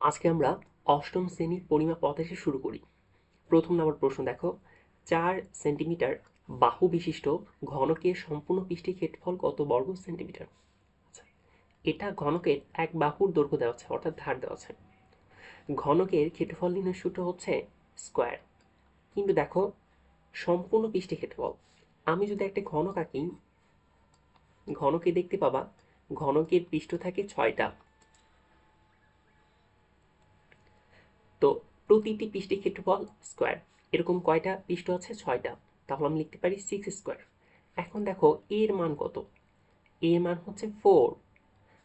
আজকে আমরা অষ্টম শ্রেণীর পরিমাপ পদ্ধতি শুরু করি। প্রথম নম্বর প্রশ্ন দেখো, 4 সেন্টিমিটার বাহু বিশিষ্ট ঘনকের সম্পূর্ণ পৃষ্ঠের ক্ষেত্রফল কত বর্গ সেন্টিমিটার? আচ্ছা, এটা ঘনকের এক বাহুর দৈর্ঘ্য দেওয়া আছে, অর্থাৎ ধার দেওয়া আছে। ঘনকের ক্ষেত্রফল নির্ণয়ের সূত্র হচ্ছে স্কোয়ার। কিন্তু দেখো, সম্পূর্ণ পৃষ্ঠের ক্ষেত্রফল, আমি যদি একটা ঘনক আঁকি, ঘনকে দেখতে পাবা ঘনকের পৃষ্ঠ থাকে 6টা। তো প্রতিটি পৃষ্ঠের ক্ষেত্রফল স্কোয়ার। এরকম কয়টা পৃষ্ঠ আছে? 6টা। তাহলে আমি লিখতে পারি 6 স্কোয়ার। এখন দেখো এর মান কত? এর মান হচ্ছে 4।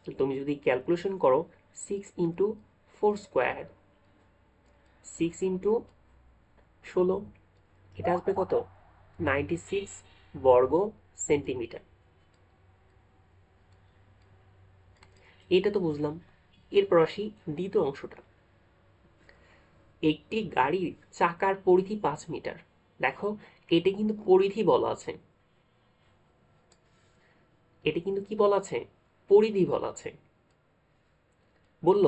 তো তুমি যদি ক্যালকুলেশন করো, 6 × 4 স্কোয়ার, 6 × 16, এটা আসবে কত? 96 বর্গ সেন্টিমিটার। এটা তো বুঝলাম। এরপর আসি দ্বিতীয় অংশটা। একটি গাড়ির চাকার পরিধি 5 মিটার। দেখো, এটা কিন্তু পরিধি বলা আছে, এটা কিন্তু কি বলা আছে? পরিধি বলা আছে। বলল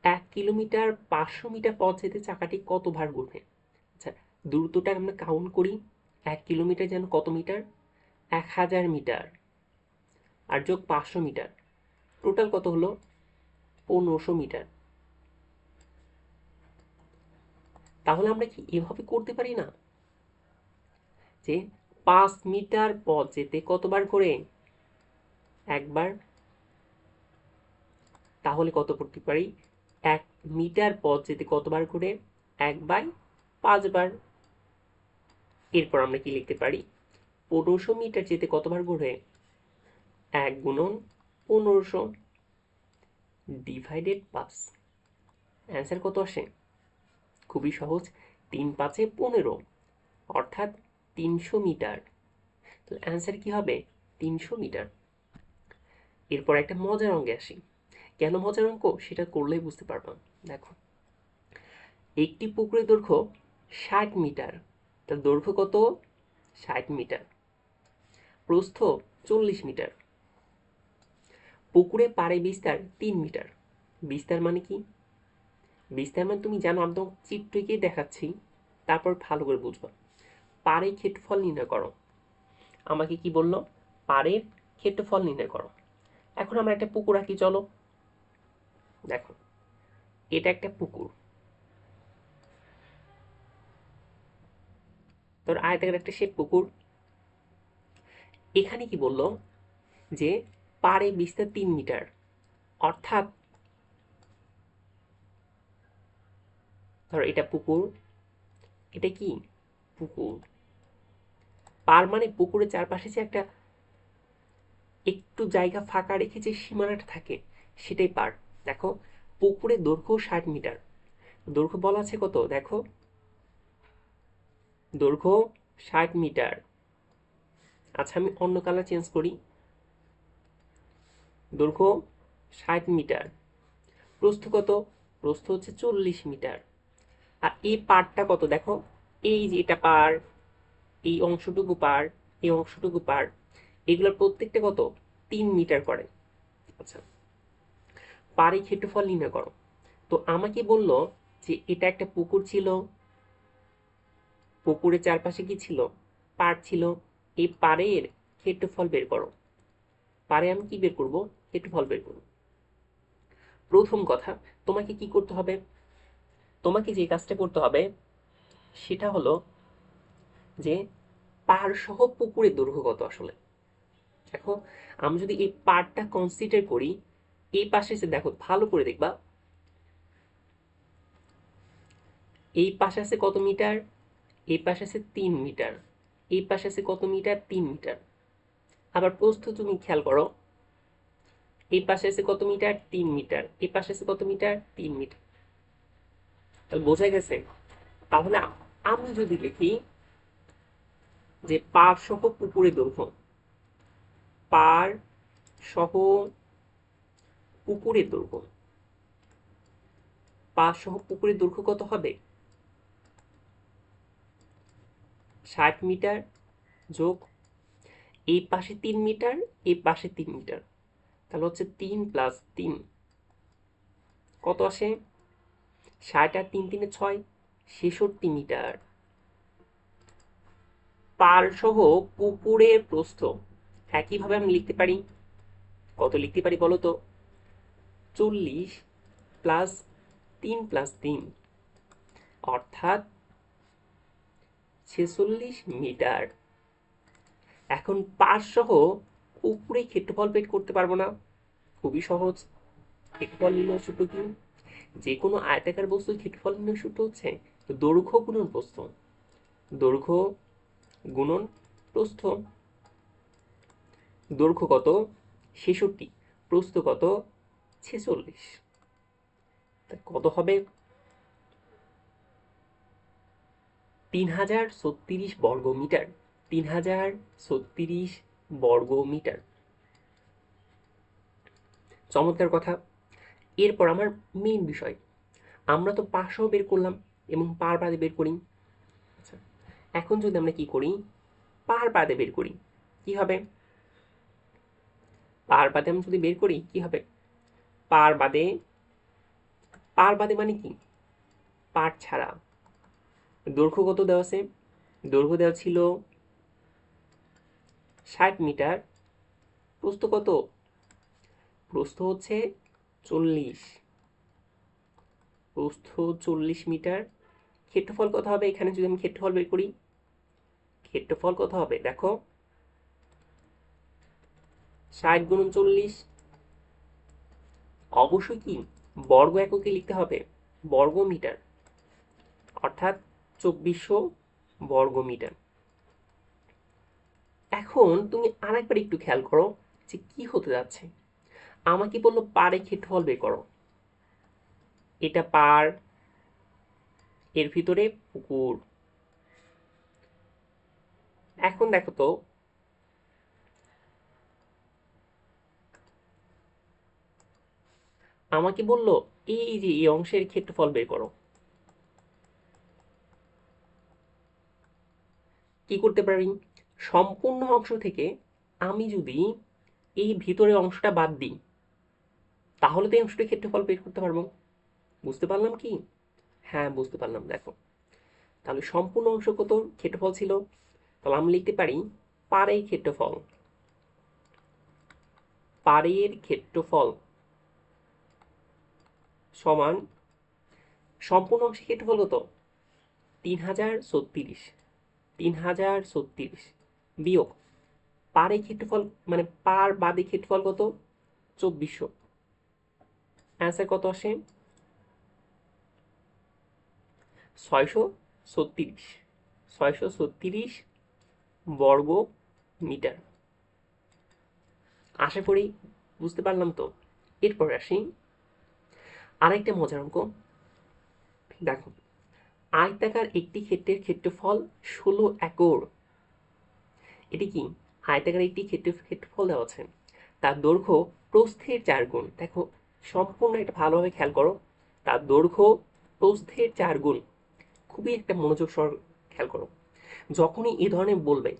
1 কিলোমিটার 500 মিটার পথ যেতে চাকাটি কতবার ঘুরবে? আচ্ছা, দ্রুতটা আমরা কাউন্ট করি। 1 কিলোমিটার যেন কত মিটার? 1000 মিটার। আর যোগ 500 মিটার, টোটাল কত হলো? 1500 মিটার। তাহলে আমরা কি এভাবে করতে পারি না যে 5 মিটার পথ যেতে কতবার করে? একবার। তাহলে কত করতে পারি? 1 মিটার পথ যেতে কতবার করে? 1/5 বার। এরপর আমরা কি লিখতে পারি? 1500 মিটার যেতে কতবার ঘুরে? 1 × 1500 ডিভাইডেড 5। অ্যান্সার কত আসে? খুবই সহজ, 3×5=15, অর্থাৎ 300 মিটার। তো অ্যান্সার কি হবে? 300 মিটার। এরপর একটা মজার অঙ্কে আসি। কেন মজার অঙ্ক সেটা করলেই বুঝতে পারবা। দেখো, একটি পুকুরের দৈর্ঘ্য 60 মিটার। তার দৈর্ঘ্য কত? 60 মিটার। প্রস্থ 40 মিটার। পুকুরে পাড়ে বিস্তার 3 মিটার। বিস্তার মানে কি? বিস্তার মানে তুমি জানো, আমি তো চিত্র এঁকেই দেখাচ্ছি, তারপর ভালো করে বুঝবা। পাড়ের ক্ষেত্রফল নির্ণয় করো। আমাকে কি বললো? পাড়ের ক্ষেত্রফল নির্ণয় করো। এখন আমরা একটা পুকুর আঁকি, চলো। দেখো, এটা একটা পুকুর। তোর আয়তাকার একটা শেপ পুকুর। এখানে কি বললো? যে পাড়ে বিস্তার 3 মিটার, অর্থাৎ ধরো এটা পুকুর, এটা কি? পুকুর। পার মানে পুকুরের চারপাশে যে একটা একটু জায়গা ফাঁকা রেখে যে সীমানাটা থাকে, সেটাই পার। দেখো, পুকুরের দৈর্ঘ্য 60 মিটার। দৈর্ঘ্য বলা আছে কত? দেখো, দৈর্ঘ্য 60 মিটার। আচ্ছা, আমি অন্য কালার চেঞ্জ করি। দৈর্ঘ্য 60 মিটার। প্রস্থ কত? প্রস্থ হচ্ছে 40 মিটার। আর এই পারটা কত? দেখো, এই যে এটা পার, এই অংশটুকু পার, এই অংশটুকু পার, এগুলোর প্রত্যেকটা কত? 3 মিটার করে। আচ্ছা, পাড়ে ক্ষেত্রফল নির্ণয় করো। তো আমাকে বলল যে এটা একটা পুকুর ছিল, পুকুরের চারপাশে কি ছিল? পাড় ছিল। এই পাড়ের ক্ষেত্রফল বের করো। পাড়ে আমি কি বের করব? ক্ষেত্রফল বের করব। প্রথম কথা, তোমাকে কি করতে হবে? তোমাকে যে কাজটা করতে হবে সেটা হলো যে পাড় সহ পুকুরের দৈর্ঘ্য কত আসলে। দেখো, আমি যদি এই পাড়টা কনসিডার করি, এই পাশে এসে দেখো, ভালো করে দেখবা, এই পাশে আছে কত মিটার? এই পাশে আছে 3 মিটার। এই পাশে আছে কত মিটার? 3 মিটার। আবার প্রস্থ তুমি খেয়াল করো, এই পাশে আছে কত মিটার? 3 মিটার। এই পাশে আছে কত মিটার? 3 মিটার। তাহলে বোঝা গেছে? তাহলে আমি যদি লিখি যে পাড় সহ পুকুরের দৈর্ঘ্য, পাড় সহ পুকুরের দৈর্ঘ্য, পাড় সহ পুকুরের দৈর্ঘ্য কত হবে? 60 মিটার যোগ এই পাশে 3 মিটার, এই পাশে 3 মিটার, তাহলে হচ্ছে 3 + 3 কত আসে? 60 আর 3 3 6, 66 মিটার। পার সহ পুকুরের প্রস্থ একইভাবে আমি লিখতে পারি, কত লিখতে পারি বলো তো? 40 প্লাস 3 প্লাস 3 অর্থাৎ 46 মিটার। এখন পার সহ পুকুরে ক্ষেত্রফল বের করতে পারবো না? খুবই সহজ। ক্ষেত্রফল নির্ণয় সূত্র কি? যে কোনো আয়তাকার বস্তুর ক্ষেত্রফল নির্ণয় সূত্র হচ্ছে দৈর্ঘ্য গুণন প্রস্থ। দৈর্ঘ্য গুণন প্রস্থ। দৈর্ঘ্য কত? 66, প্রস্থ কত? 46। কত হবে? 3036 বর্গ মিটার। 3036 বর্গ মিটার। চমৎকার কথা। এরপর আমার মেইন বিষয়, আমরা তো পার্শ্ব বের করলাম এবং পার বাদে বের করি। আচ্ছা, এখন যদি আমরা কি করি, পার বাদে বের করি, কি হবে? পার বাদে আমি যদি বের করি কি হবে? পার বাদে, পার বাদে মানে কি? পার ছাড়া। দৈর্ঘ্য কত দেওয়া আছে? দৈর্ঘ্য দেওয়া ছিল 60 মিটার। প্রস্থ কত? প্রস্থ হচ্ছে 40। প্রস্থ 40 মিটার। ক্ষেত্রফল কত হবে? এখানে যদি আমি ক্ষেত্রফল বের করি, ক্ষেত্রফল কত হবে দেখো, 60 গুণন 40। অবশ্যই কি বর্গ এককে লিখতে হবে, বর্গ মিটার, অর্থাৎ 2400 বর্গ মিটার। এখন তুমি আরেকবার একটু খেয়াল করো যে কি হতে যাচ্ছে। আমাকে বললো পারে ক্ষেত্রফল বের করো। এটা পার, এর ভিতরে পুকুর। এখন দেখো তো, আমাকে বললো এই যে এই অংশের ক্ষেত্রফল বের করো। কি করতে পারি? সম্পূর্ণ অংশ থেকে আমি যদি এই ভিতরের অংশটা বাদ দিই, তাহলে তো এই অংশটার ক্ষেত্রফল বের করতে পারবো। বুঝতে পারলাম কি? হ্যাঁ, বুঝতে পারলাম। দেখো, তাহলে সম্পূর্ণ অংশ কত ক্ষেত্রফল ছিল? তাহলে আমি লিখতে পারি পারের ক্ষেত্রফল। পারের ক্ষেত্রফল সমান সম্পূর্ণ অংশের ক্ষেত্রফল কত? 3036। 3036 বিয়োগ পারের ক্ষেত্রফল, মানে পার বাদে ক্ষেত্রফল কত? 2400। অ্যান্সার কত আসে? 636। 636 বর্গ মিটার। আশা করি বুঝতে পারলাম তো। এরপর আসি আরেকটা মজার অঙ্ক। দেখো, আয়তাকার একটি ক্ষেত্রের ক্ষেত্রফল 16 একর। এটি কি? আয়তাকার একটি ক্ষেত্রফল দেওয়া আছে, তার দৈর্ঘ্য প্রস্থের 4 গুণ। দেখো, সম্পূর্ণ এটা ভালোভাবে খেয়াল করো। তার দৈর্ঘ্য প্রস্থের 4 গুণ। খুবই একটা মনোযোগ সহ খেয়াল করো। যখনই এ ধরনের বলবে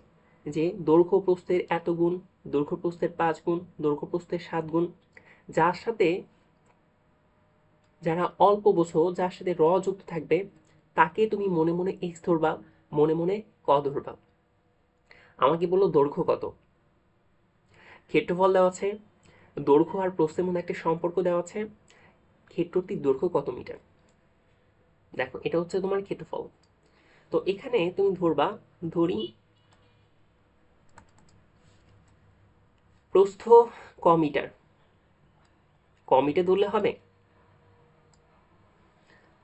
যে দৈর্ঘ্য প্রস্থের এত গুণ, দৈর্ঘ্য প্রস্থের 5 গুণ, দৈর্ঘ্য প্রস্থের 7 গুণ, যার সাথে, যারা অল্প বোঝো, যার সাথে র যুক্ত থাকবে, তাকে তুমি মনে মনে এক্স ধরবা, মনে মনে ক ধরবা। আমাকে বললো দৈর্ঘ্য কত, ক্ষেত্রফল দেওয়া আছে, দৈর্ঘ্য আর প্রস্থের মধ্যে একটা সম্পর্ক দেওয়া আছে, ক্ষেত্রটির দৈর্ঘ্য কত মিটার। দেখো, এটা হচ্ছে তোমার ক্ষেত্রফল। তো এখানে তুমি ধরবা, ধরি প্রস্থ ক মিটার। ক মিটার ধরলে হবে?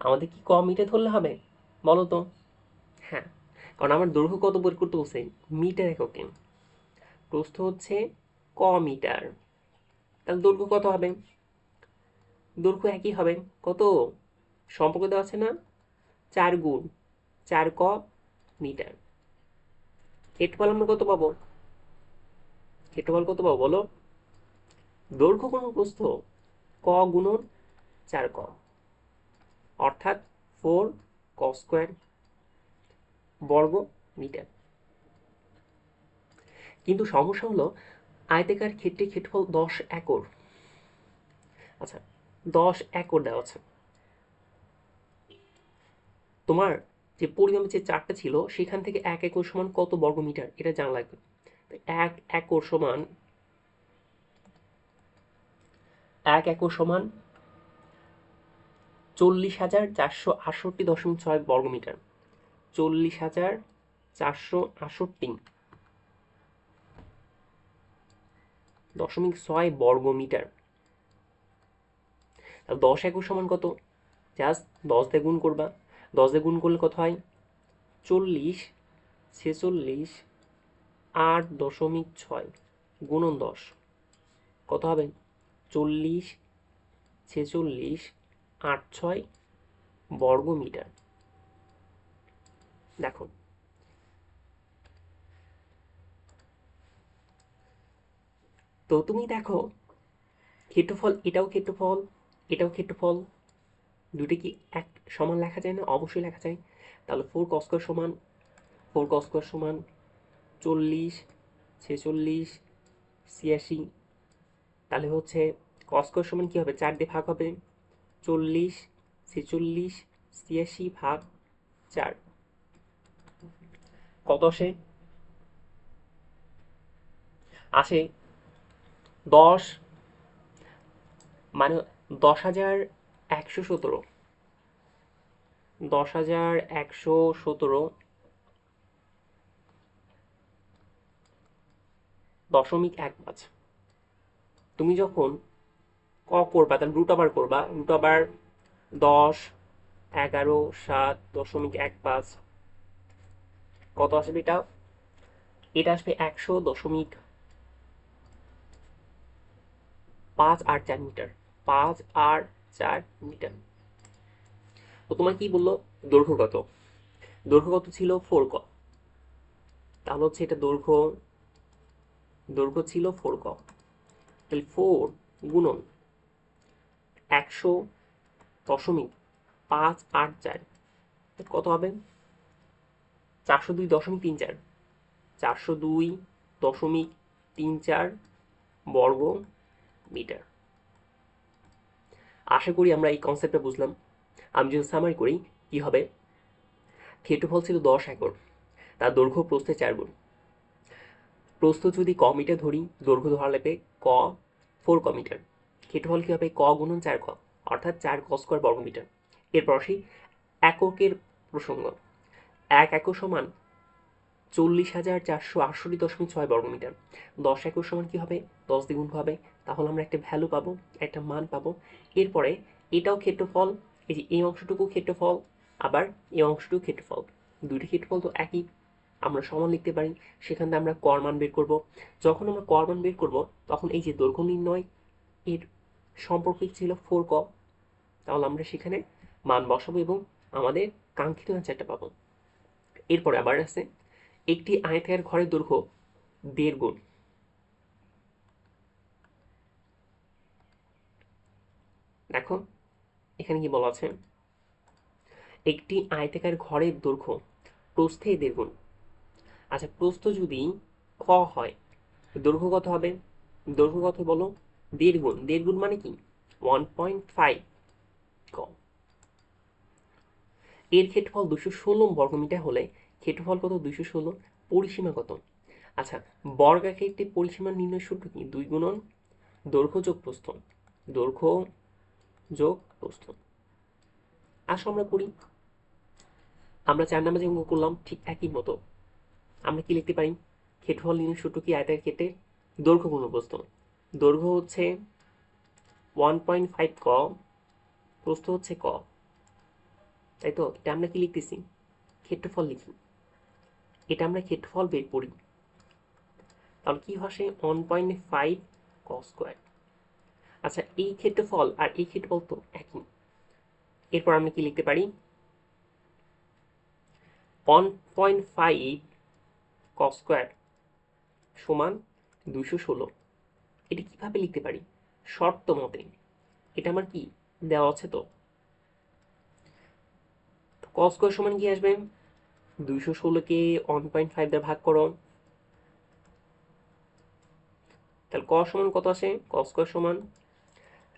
আমাদের কি ক মিটার ধরলে হবে বলো তো? হ্যাঁ, কারণ আমার দৈর্ঘ্য কত বের করতে বলছে, মিটার এককে। প্রস্থ হচ্ছে ক মিটার, তাহলে দৈর্ঘ্য কত হবে? দৈর্ঘ্য একই হবে। কত? সম্পর্ক দেওয়া আছে না, 4 গুণ 4 ক মিটার। ক্ষেত্রফল আমরা কত পাবো? ক্ষেত্রফল কত পাবো বলো? দৈর্ঘ্য গুণন প্রস্থ, ক গুণন 4 ক, অর্থাৎ 4 ক স্কোয়ার বর্গ মিটার। কিন্তু সমস্যা হলো আয়তাকার ক্ষেত্রের ক্ষেত্রফল 10 একর। আচ্ছা, 10 একর দেওয়া আছে। তোমার যে পরিমাপের যে চারটা ছিল সেখান থেকে 1 একর সমান কত বর্গমিটার এটা জানা লাগবে। 1 একর সমান 40,468.6 বর্গমিটার। 40,468.6 বর্গমিটার। 10 একর সমান কত? জাস্ট 10 দিয়ে গুণ করবা। 10 দিয়ে গুণ করলে কত হয়? 40, 46, 8.6 গুণন 10 কত হবে? 40, 46, 8.6 বর্গমিটার। দেখো তো তুমি দেখো ক্ষেত্রফল, এটাও ক্ষেত্রফল, এটাও ক্ষেত্রফল, দুটো কি এক সমান লেখা যায় না? অবশ্যই লেখা যায়। তাহলে 4 cos স্কয়ার সমান 4 cos স্কয়ার সমান 40, 46, 86। তাহলে হচ্ছে cos স্কয়ার সমান কি হবে? 4 দিয়ে ভাগ হবে। 40, 46, 86 ভাগ 4 কত আসে? আসে 10, মানে 10,117, 10,117.15। তুমি যখন করবা তাহলে রুট ওভার করবা, রুট ওভার 10, 11, 7.15 কত আসবে এটা? এটা আসবে 100.584 মিটার। 584 মিটার। তো তোমার কি বললো দৈর্ঘ্য কত? দৈর্ঘ্য কত ছিল? 4 ক। তাহলে হচ্ছে এটা দৈর্ঘ্য ছিল 4 ক। তাহলে 4 গুণন 100.584 কত হবে? 402.34, 402.34 বর্গ মিটার। আশা করি আমরা এই কনসেপ্টটা বুঝলাম। আমি যদি সামারি করি কি হবে? ক্ষেত্রফল ছিল 10 একর, তার দৈর্ঘ্য প্রস্থে 4 গুণ। প্রস্থ যদি ক মিটার ধরি, দৈর্ঘ্য ধরা লাগবে ক 4 ক মিটার। ক্ষেত্রফল কি হবে? ক গুণন 4 ক, অর্থাৎ 4 ক স্কয়ার বর্গমিটার। এরপর আসি এককের প্রসঙ্গ। 1 একর সমান 40,468.6 বর্গমিটার। 10 একর সমান কি হবে? 10 দিয়ে গুণ হবে। তাহলে আমরা একটা ভ্যালু পাবো, একটা মান পাবো। এরপরে এটাও ক্ষেত্রফল, এই যে এই অংশটুকু ক্ষেত্রফল, আবার এই অংশটুকু ক্ষেত্রফল, দুইটি ক্ষেত্রফল তো একই, আমরা সমান লিখতে পারি। সেখান থেকে আমরা কর মান বের করব। যখন আমরা কর মান বের করব তখন এই যে দৈর্ঘ্য নির্ণয় এর সম্পর্কে ছিল 4 ক, তাহলে আমরা সেখানে মান বসাবো এবং আমাদের কাঙ্ক্ষিত অ্যান্সারটা পাবো। এরপরে আবার আছে একটি আয়তাকার ঘরের দৈর্ঘ্য 1.5 গুণ। দেখো এখানে কি বলা আছে? একটি আয়তাকার ঘরের দৈর্ঘ্য প্রস্থে 1.5 গুণ। আচ্ছা, প্রস্থ যদি ক হয় দৈর্ঘ্য কত হবে? দৈর্ঘ্য কত বলো? 1.5 গুণ। 1.5 গুণ মানে কি? 1.5 ক। এর ক্ষেত্রফল 216 বর্গমিটার হলে ক্ষেত্রফল কত? 216। পরিসীমা কত? আচ্ছা, বর্গাকৃতির পরিসীমা নির্ণয় সূত্র কি? 2 গুণন দৈর্ঘ্য যোগ প্রস্থ, দৈর্ঘ্য যোগ প্রস্থ। আসো আমরা করি। আমরা 4 নাম্বার যে অঙ্ক করলাম ঠিক একই মতো। আমরা কি লিখতে পারি? ক্ষেত্রফল নির্ণয় সূত্র কি? আয়তাকার ক্ষেত্রে দৈর্ঘ্য গুণ প্রস্থ। দৈর্ঘ্য হচ্ছে 1.5 ক, প্রস্থ হচ্ছে ক, তাই তো? এটা আমরা কি লিখতেছি? ক্ষেত্রফল লিখি। এটা আমরা ক্ষেত্রফল বের করি। তাহলে কি আসে? 1.5 ক স্কয়ার। আচ্ছা, এই ক্ষেত্রফল আর এই ক্ষেত্রফল তো একই। এরপর আমরা কি লিখতে পারি? 1.5 ক স্কয়ার সমান 216। এটা কিভাবে লিখতে পারি? শর্ত মতে এটা আমার কি দেওয়া আছে? তো ক স্কয়ার সমান কি আসবে? 216কে 1.5 দিয়ে ভাগ করো, তাহলে ক সমান কত আসে? ক স্কয়ার সমান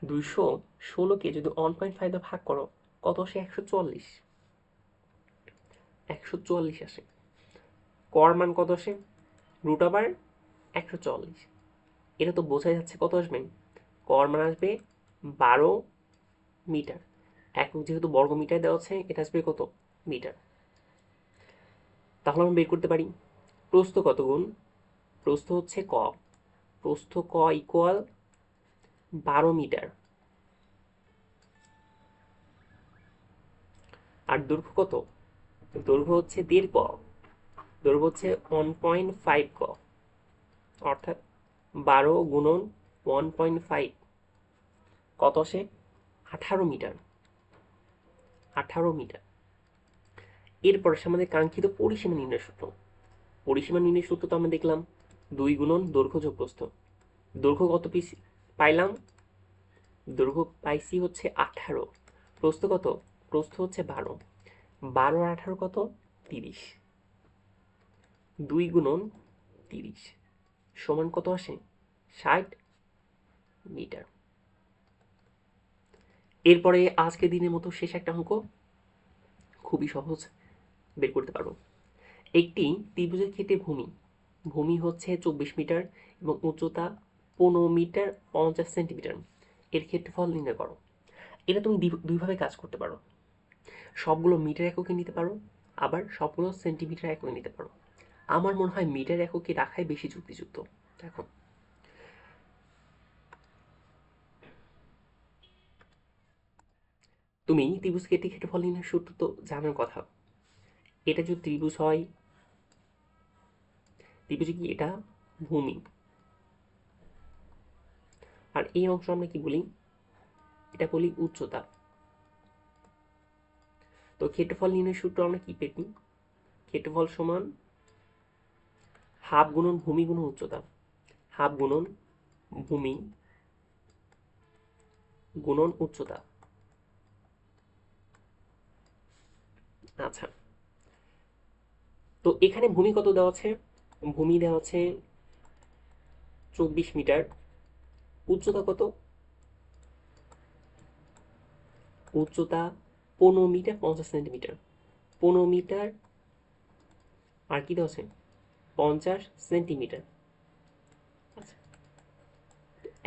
216কে যদি 1.5 দিয়ে ভাগ করো কত আসে? 144। 144 আসে। কর মান কত আসে? Root over 144। এটা তো বোঝা যাচ্ছে কত আসবে, কর মান আসবে 12 মিটার। একক যেহেতু বর্গ মিটার দেওয়া আছে, এটা আসবে কত? মিটার। তাহলে আমরা বের করতে পারি প্রস্থ কত গুণ, প্রস্থ হচ্ছে ক, প্রস্থ ক ইকুয়াল 12 মিটার, আর দৈর্ঘ্য কত? দৈর্ঘ্য হচ্ছে 1.5 ক, দৈর্ঘ্য হচ্ছে 1.5 ক, অর্থাৎ 12 গুণন 1.5 কত আসে? 18 মিটার। 18 মিটার। এরপর আসে আমাদের কাঙ্ক্ষিত পরিসীমা নির্ণয় সূত্র। পরিসীমা নির্ণয় সূত্র তো আমরা দেখলাম 2 গুণন দৈর্ঘ্য যোগ প্রস্থ। দৈর্ঘ্য কত পাইলাম? দৈর্ঘ্য পাইছি হচ্ছে 18, প্রস্থ কত? প্রস্থ হচ্ছে 12, 12 আর 18 কত? 30। 2 গুণন 30 সমান কত আসে? 60 মিটার। এরপরে আজকে দিনের মতো শেষ একটা অঙ্ক, খুবই সহজ, বের করতে পারবো। একটি ত্রিভুজের ক্ষেত্রে ভূমি হচ্ছে 24 মিটার এবং উচ্চতা 15 মিটার 50 সেন্টিমিটার, এর ক্ষেত্রফল নির্ণয় করো। এটা তুমি দুইভাবে কাজ করতে পারো, সবগুলো মিটার এককে নিতে পারো, আবার সবগুলো সেন্টিমিটার এককে নিতে পারো। আমার মনে হয় মিটার এককে রাখাই বেশি যুক্তিযুক্ত। দেখো, তুমি ত্রিভুজ কেটে ক্ষেত্রফল নির্ণয়ের সূত্র তো জানার কথা। এটা যদি ত্রিভুজ হয়, ত্রিভুজে কি এটা ভূমি, আর এই অংশ আমরা কি বলি? এটা বলি উচ্চতা। তো ক্ষেত্রফল নির্ণয়ের সূত্র আমরা কি পেতি? ক্ষেত্রফল সমান হাফ গুণন ভূমি গুণন উচ্চতা, হাফ গুণন ভূমি গুণন উচ্চতা। আচ্ছা, তো এখানে ভূমি কত দেওয়া আছে? ভূমি দেওয়া আছে 24 মিটার, উচ্চতা কত? উচ্চতা 15 মিটার 50 সেন্টিমিটার, 15 মিটার আর কি দেওয়া আছে? 50 সেন্টিমিটার। আচ্ছা,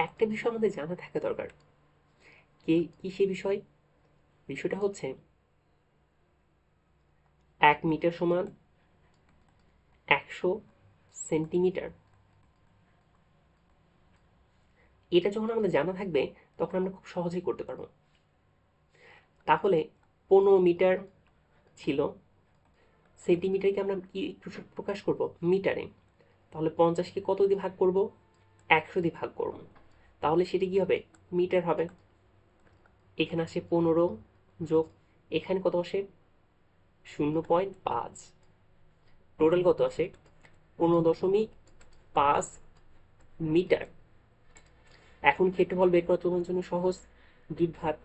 একটা বিষয় আমাদের জানা থাকা দরকার, কি সে বিষয়? বিষয়টা হচ্ছে 1 মিটার সমান 100 সেন্টিমিটার। এটা যখন আমাদের জানা থাকবে তখন আমরা খুব সহজেই করতে পারবো। তাহলে 15 মিটার ছিল, সেন্টিমিটারকে আমরা কি প্রকাশ করব? মিটারে। তাহলে 50কে কত দিয়ে ভাগ করব? 100 দিয়ে ভাগ করব, তাহলে সেটা কি হবে? মিটার হবে। এখানে আসে 15 যোগ এখানে কত আসে? 0.5, টোটাল কত আসে? 15.5 মিটার। এখন ক্ষেত্রফল বের করা তোমার জন্য সহজ, 2 ভাগ।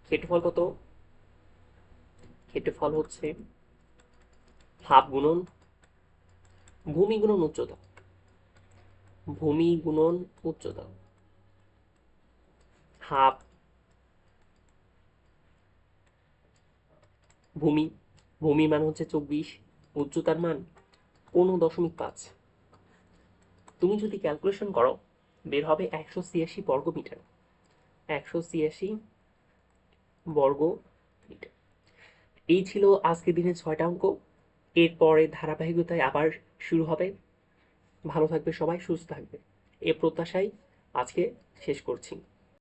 ক্ষেত্রফল কত? ক্ষেত্রফল হচ্ছে হাফ গুণন ভূমি গুণন উচ্চতা, ভূমি গুণন উচ্চতা, হাফ ভূমি, ভূমি মান হচ্ছে 24, উচ্চতার মান 15.5। তুমি যদি ক্যালকুলেশন করো বের হবে 186 বর্গ মিটার, 186 বর্গ মিটার। এই ছিল আজকের দিনের 6টা অঙ্ক। এরপরে ধারাবাহিকতায় আবার শুরু হবে। ভালো থাকবে সবাই, সুস্থ থাকবে, এ প্রত্যাশায় আজকে শেষ করছি।